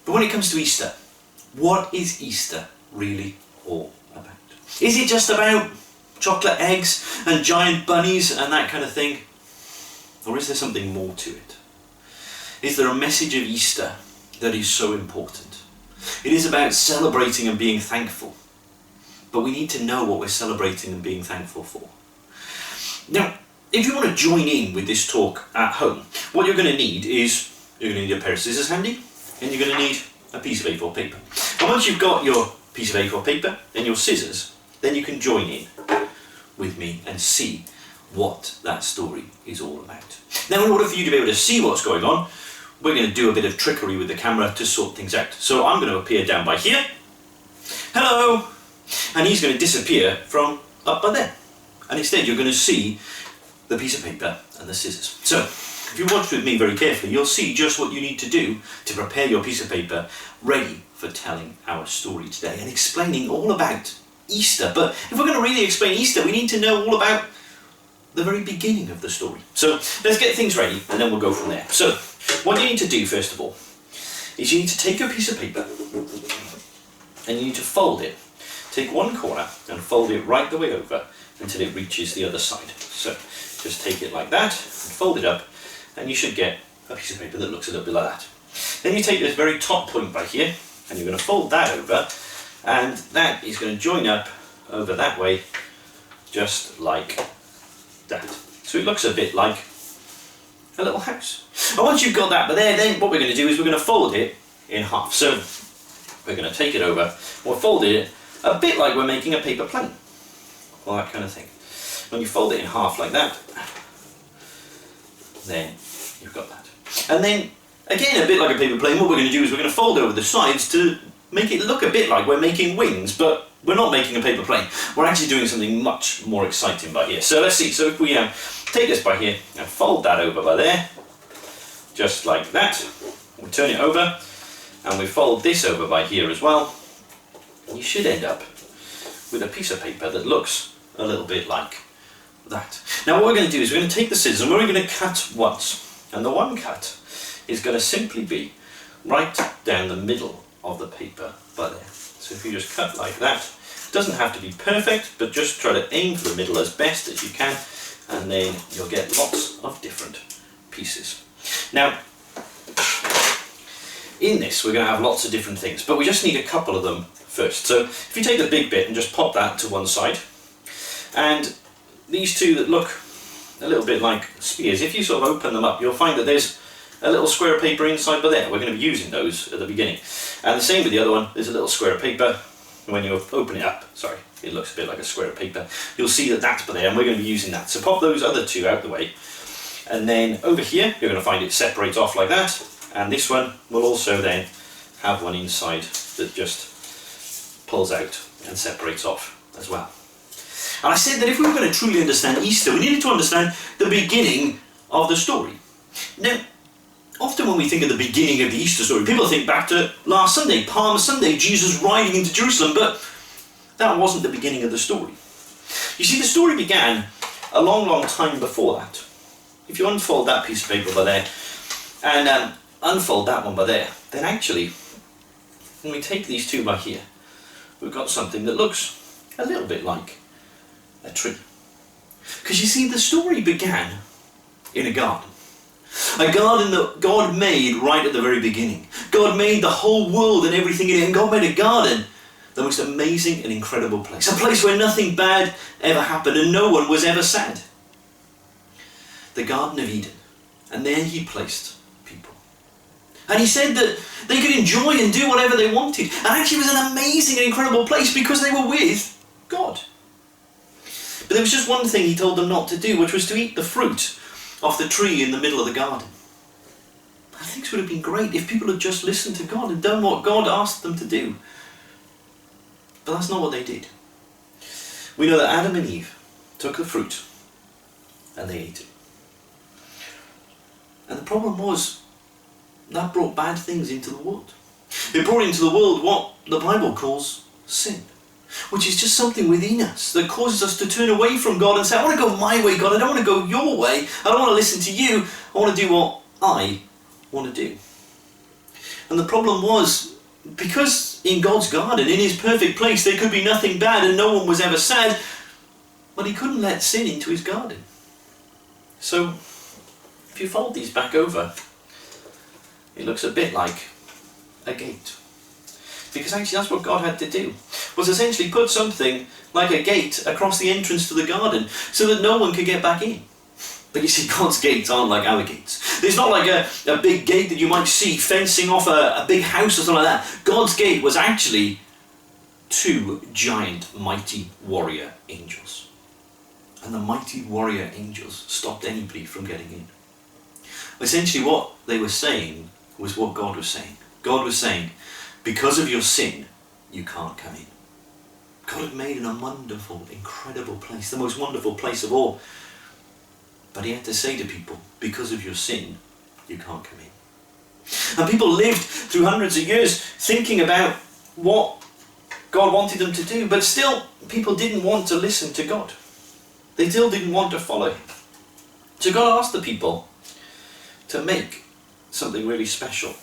But when it comes to Easter, what is Easter really all about? Is it just about chocolate eggs and giant bunnies and that kind of thing? Or is there something more to it? Is there a message of Easter that is so important? It is about celebrating and being thankful. But we need to know what we're celebrating and being thankful for. Now, if you want to join in with this talk at home, what you're going to need is, you're going to need a pair of scissors handy, and you're going to need a piece of A4 paper. And once you've got your piece of A4 paper and your scissors, then you can join in with me and see what that story is all about. Now, in order for you to be able to see what's going on, we're going to do a bit of trickery with the camera to sort things out. So I'm going to appear down by here. Hello! And he's going to disappear from up by there. And instead you're going to see the piece of paper and the scissors. So, if you watch with me very carefully, you'll see just what you need to do to prepare your piece of paper ready for telling our story today and explaining all about Easter. But if we're going to really explain Easter, we need to know all about the very beginning of the story. So let's get things ready and then we'll go from there. So what you need to do first of all is you need to take your piece of paper and you need to fold it. Take one corner and fold it right the way over until it reaches the other side. So just take it like that and fold it up and you should get a piece of paper that looks a little bit like that. Then you take this very top point by here and you're going to fold that over, and that is going to join up over that way just like that. So it looks a bit like a little house. And once you've got that but there, then what we're going to do is we're going to fold it in half. So we're going to take it over, we'll fold it a bit like we're making a paper plane, or that kind of thing. When you fold it in half like that, then you've got that. And then, again, a bit like a paper plane, what we're going to do is we're going to fold over the sides to make it look a bit like we're making wings, but we're not making a paper plane. We're actually doing something much more exciting by here. So let's see. So if we take this by here and fold that over by there, just like that, we turn it over, and we fold this over by here as well, you should end up with a piece of paper that looks a little bit like that. Now what we're going to do is we're going to take the scissors and we're going to cut once, and the one cut is going to simply be right down the middle of the paper by there. So if you just cut like that, it doesn't have to be perfect, but just try to aim for the middle as best as you can, and then you'll get lots of different pieces. Now in this we're going to have lots of different things, but we just need a couple of them first. So if you take the big bit and just pop that to one side, and these two that look a little bit like spears, if you sort of open them up, you'll find that there's a little square of paper inside by there. We're going to be using those at the beginning. And the same with the other one, there's a little square of paper. When you open it up, sorry, it looks a bit like a square of paper, you'll see that that's by there, and we're going to be using that. So pop those other two out the way, and then over here you're going to find it separates off like that, and this one will also then have one inside that just pulls out and separates off as well. And I said that if we were going to truly understand Easter, we needed to understand the beginning of the story. Now, often when we think of the beginning of the Easter story, people think back to last Sunday, Palm Sunday, Jesus riding into Jerusalem, but that wasn't the beginning of the story. You see, the story began a long, long time before that. If you unfold that piece of paper by there, and unfold that one by there, then actually, when we take these two by here, we've got something that looks a little bit like a tree. Because you see, the story began in a garden. A garden that God made right at the very beginning. God made the whole world and everything in it, and God made a garden, the most amazing and incredible place. A place where nothing bad ever happened and no one was ever sad. The Garden of Eden. And there he placed people. And he said that they could enjoy and do whatever they wanted. And actually it was an amazing and incredible place because they were with God. But there was just one thing he told them not to do, which was to eat the fruit off the tree in the middle of the garden. I think it would have been great if people had just listened to God and done what God asked them to do. But that's not what they did. We know that Adam and Eve took the fruit and they ate it. And the problem was that brought bad things into the world. It brought into the world what the Bible calls sin, which is just something within us that causes us to turn away from God and say, I want to go my way, God, I don't want to go your way, I don't want to listen to you, I want to do what I want to do. And the problem was, because in God's garden, in his perfect place, there could be nothing bad and no one was ever sad, but he couldn't let sin into his garden. So, if you fold these back over, it looks a bit like a gate. Because actually that's what God had to do, was essentially put something like a gate across the entrance to the garden so that no one could get back in. But you see, God's gates aren't like our gates. There's not like a big gate that you might see fencing off a big house or something like that. God's gate was actually 2 giant, mighty warrior angels. And the mighty warrior angels stopped anybody from getting in. Essentially what they were saying was what God was saying. God was saying, because of your sin, you can't come in. God had made it a wonderful, incredible place, the most wonderful place of all. But he had to say to people, because of your sin, you can't come in. And people lived through hundreds of years thinking about what God wanted them to do, but still people didn't want to listen to God. They still didn't want to follow him. So God asked the people to make something really special.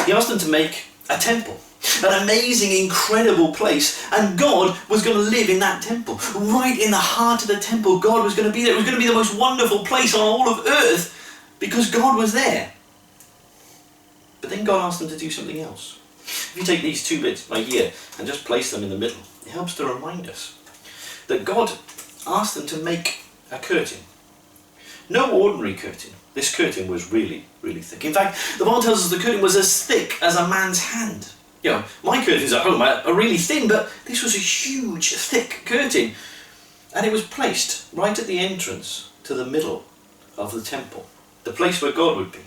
He asked them to make a temple. An amazing, incredible place, and God was going to live in that temple. Right in the heart of the temple, God was going to be there. It was going to be the most wonderful place on all of earth because God was there. But then God asked them to do something else. If you take these 2 bits right here and just place them in the middle, it helps to remind us that God asked them to make a curtain. No ordinary curtain. This curtain was really, really thick. In fact, the Bible tells us the curtain was as thick as a man's hand. You know, my curtains at home are really thin, but this was a huge, thick curtain. And it was placed right at the entrance to the middle of the temple, the place where God would be.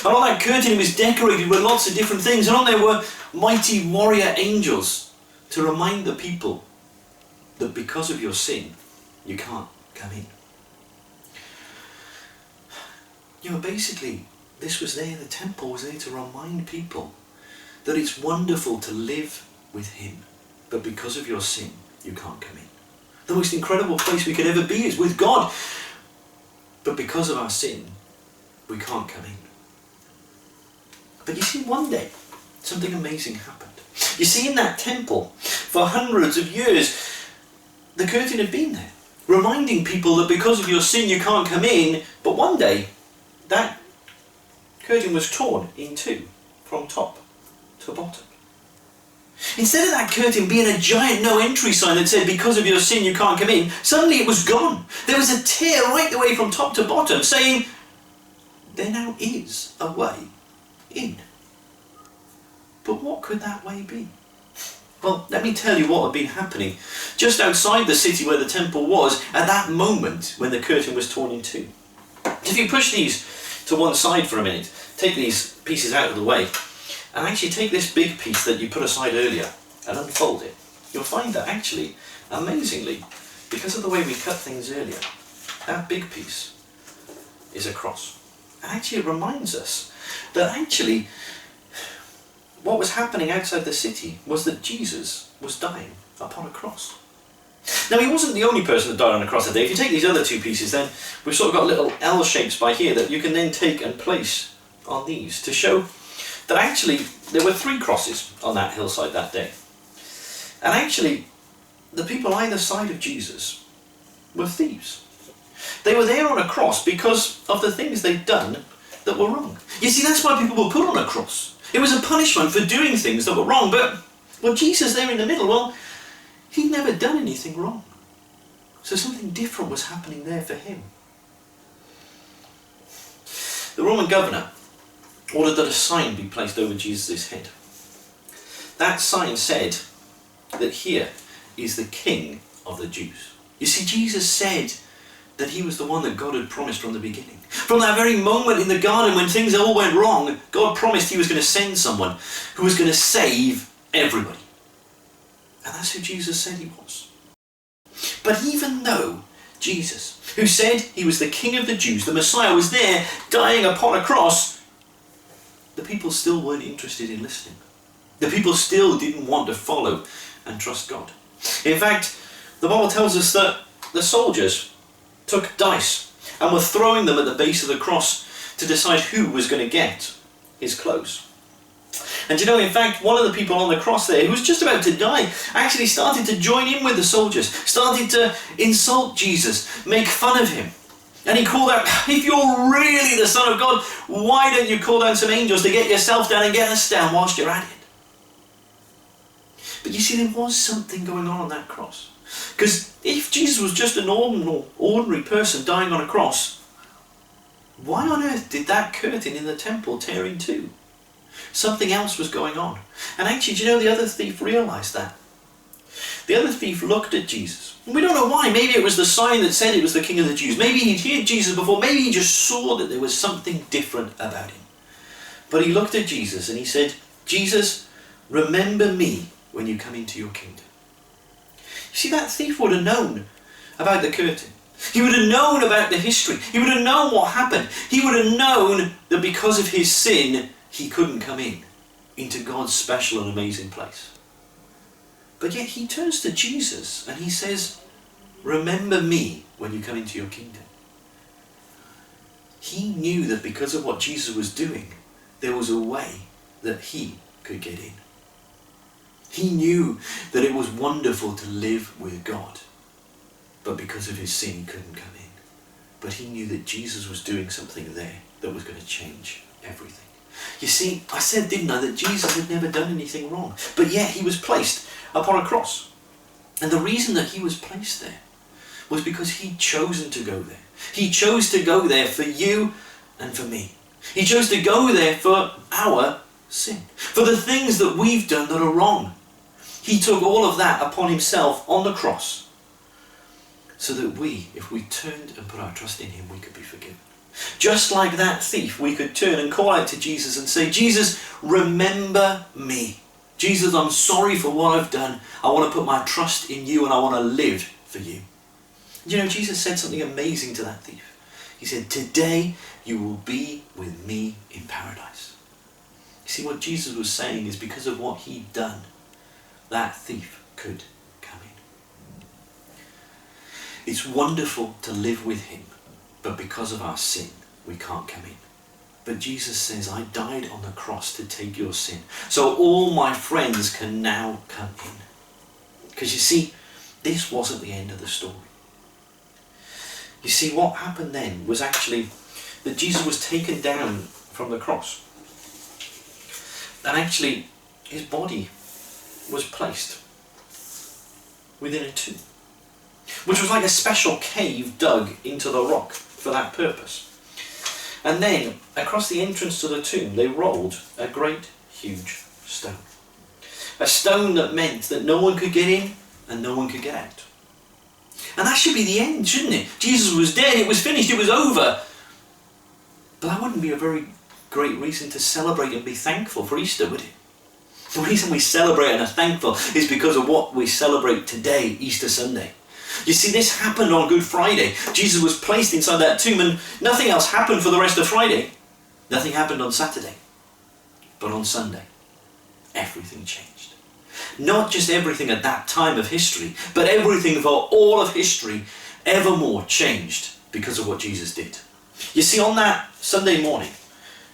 And on that curtain it was decorated with lots of different things, and on there were mighty warrior angels to remind the people that because of your sin, you can't come in. You know, basically, this was there, the temple was there to remind people that it's wonderful to live with him, but because of your sin, you can't come in. The most incredible place we could ever be is with God, but because of our sin, we can't come in. But you see, one day, something amazing happened. You see, in that temple, for hundreds of years, the curtain had been there, reminding people that because of your sin, you can't come in, but one day, that curtain was torn in 2 from top to bottom. Instead of that curtain being a giant no entry sign that said because of your sin you can't come in, suddenly it was gone. There was a tear right the way from top to bottom saying there now is a way in. But what could that way be? Well, let me tell you what had been happening just outside the city where the temple was at that moment when the curtain was torn in 2. If you push these to one side for a minute, take these pieces out of the way, and actually take this big piece that you put aside earlier and unfold it, you'll find that actually, amazingly, because of the way we cut things earlier, that big piece is a cross. And actually it reminds us that actually what was happening outside the city was that Jesus was dying upon a cross. Now, he wasn't the only person that died on a cross that day. If you take these other 2 pieces, then we've sort of got little L shapes by here that you can then take and place on these to show that actually there were 3 crosses on that hillside that day. And actually, the people either side of Jesus were thieves. They were there on a cross because of the things they'd done that were wrong. You see, that's why people were put on a cross. It was a punishment for doing things that were wrong, but, well, Jesus there in the middle, well, he'd never done anything wrong. So something different was happening there for him. The Roman governor ordered that a sign be placed over Jesus' head. That sign said that here is the King of the Jews. You see, Jesus said that he was the one that God had promised from the beginning. From that very moment in the garden when things all went wrong, God promised he was going to send someone who was going to save everybody. And that's who Jesus said he was. But even though Jesus, who said he was the King of the Jews, the Messiah, was there dying upon a cross, the people still weren't interested in listening. The people still didn't want to follow and trust God. In fact, the Bible tells us that the soldiers took dice and were throwing them at the base of the cross to decide who was going to get his clothes. And you know, in fact, one of the people on the cross there, who was just about to die, actually started to join in with the soldiers, started to insult Jesus, make fun of him. And he called out, if you're really the Son of God, why don't you call down some angels to get yourself down and get us down whilst you're at it? But you see, there was something going on that cross. Because if Jesus was just an ordinary person dying on a cross, why on earth did that curtain in the temple tear in two? Something else was going on. And actually, do you know, the other thief realised that. The other thief looked at Jesus. We don't know why. Maybe it was the sign that said it was the King of the Jews. Maybe he'd heard Jesus before. Maybe he just saw that there was something different about him. But he looked at Jesus and he said, Jesus, remember me when you come into your kingdom. You see, that thief would have known about the curtain. He would have known about the history. He would have known what happened. He would have known that because of his sin, he couldn't come into God's special and amazing place. But yet he turns to Jesus and he says, remember me when you come into your kingdom. He knew that because of what Jesus was doing, there was a way that he could get in. He knew that it was wonderful to live with God, but because of his sin he couldn't come in. But he knew that Jesus was doing something there that was going to change everything. You see, I said, didn't I, that Jesus had never done anything wrong, but yet he was placed upon a cross. And the reason that he was placed there was because he'd chosen to go there. He chose to go there for you and for me. He chose to go there for our sin, for the things that we've done that are wrong. He took all of that upon himself on the cross so that we, if we turned and put our trust in him, we could be forgiven. Just like that thief, we could turn and call out to Jesus and say, Jesus, remember me. Jesus, I'm sorry for what I've done. I want to put my trust in you and I want to live for you. You know, Jesus said something amazing to that thief. He said, today you will be with me in paradise. You see, what Jesus was saying is because of what he'd done, that thief could come in. It's wonderful to live with him, but because of our sin, we can't come in. But Jesus says, I died on the cross to take your sin, so all my friends can now come in. Because you see, this wasn't the end of the story. You see, what happened then was actually that Jesus was taken down from the cross. And actually, his body was placed within a tomb, which was like a special cave dug into the rock for that purpose. And then, across the entrance to the tomb, they rolled a great, huge stone. A stone that meant that no one could get in and no one could get out. And that should be the end, shouldn't it? Jesus was dead, it was finished, it was over. But that wouldn't be a very great reason to celebrate and be thankful for Easter, would it? The reason we celebrate and are thankful is because of what we celebrate today, Easter Sunday. You see, this happened on Good Friday. Jesus was placed inside that tomb and nothing else happened for the rest of Friday. Nothing happened on Saturday. But on Sunday, everything changed. Not just everything at that time of history, but everything for all of history evermore changed because of what Jesus did. You see, on that Sunday morning,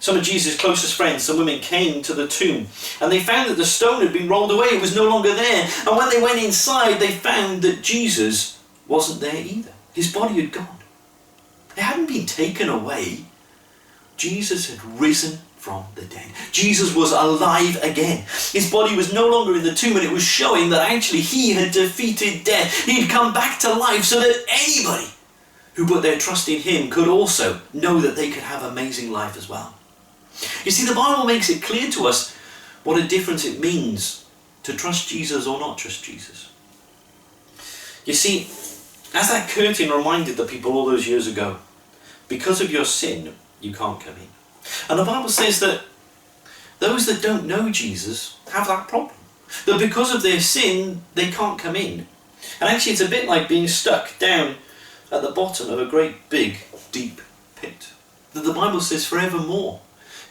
some of Jesus' closest friends, some women, came to the tomb and they found that the stone had been rolled away. It was no longer there. And when they went inside, they found that Jesus wasn't there either. His body had gone. It hadn't been taken away. Jesus had risen from the dead. Jesus was alive again. His body was no longer in the tomb, and it was showing that actually he had defeated death. He'd come back to life so that anybody who put their trust in him could also know that they could have amazing life as well. You see, the Bible makes it clear to us what a difference it means to trust Jesus or not trust Jesus. You see, as that curtain reminded the people all those years ago, because of your sin, you can't come in. And the Bible says that those that don't know Jesus have that problem. That because of their sin, they can't come in. And actually it's a bit like being stuck down at the bottom of a great big, deep pit. That the Bible says forevermore,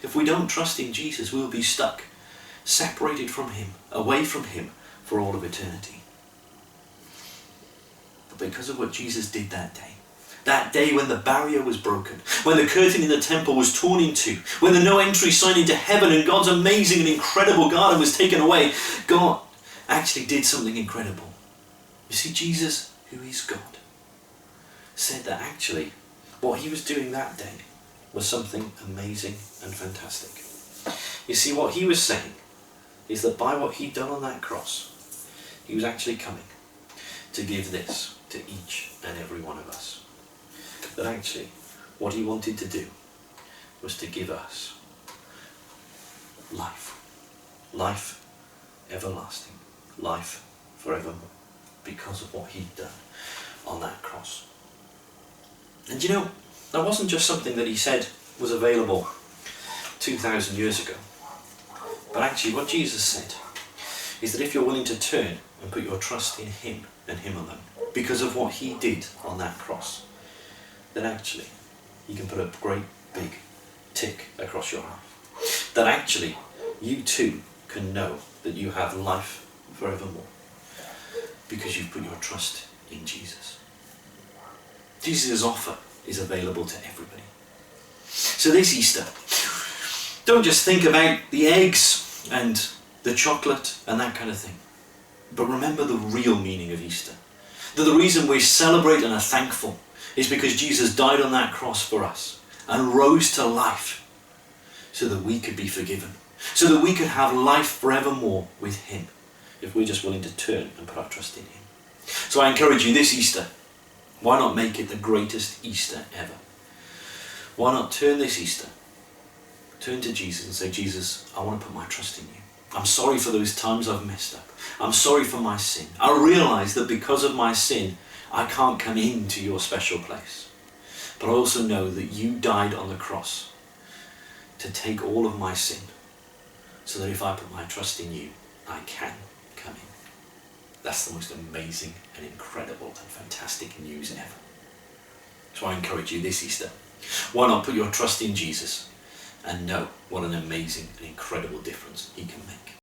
if we don't trust in Jesus, we'll be stuck, separated from him, away from him for all of eternity. But because of what Jesus did that day, That day when the barrier was broken, when the curtain in the temple was torn in two, when the no entry sign into heaven and God's amazing and incredible garden was taken away, God actually did something incredible. You see, Jesus, who is God, said that actually what he was doing that day was something amazing and fantastic. You see, what he was saying is that by what he'd done on that cross, he was actually coming to give this to each and every one of us. That actually what he wanted to do was to give us life. Life everlasting. Life forevermore. Because of what he'd done on that cross. And you know, that wasn't just something that he said was available 2,000 years ago. But actually what Jesus said is that if you're willing to turn and put your trust in him and him alone, because of what he did on that cross, then actually you can put a great big tick across your life. That actually you too can know that you have life forevermore because you've put your trust in Jesus. Jesus' offer is available to everybody. So this Easter, don't just think about the eggs and the chocolate and that kind of thing, but remember the real meaning of Easter. That the reason we celebrate and are thankful is because Jesus died on that cross for us and rose to life so that we could be forgiven, so that we could have life forevermore with him if we're just willing to turn and put our trust in him. So I encourage you this Easter, why not make it the greatest Easter ever? Why not turn this Easter, turn to Jesus and say, Jesus, I want to put my trust in you. I'm sorry for those times I've messed up. I'm sorry for my sin. I realise that because of my sin, I can't come into your special place. But I also know that you died on the cross to take all of my sin, so that if I put my trust in you, I can come in. That's the most amazing and incredible and fantastic news ever. So I encourage you this Easter, why not put your trust in Jesus and know what an amazing and incredible difference he can make.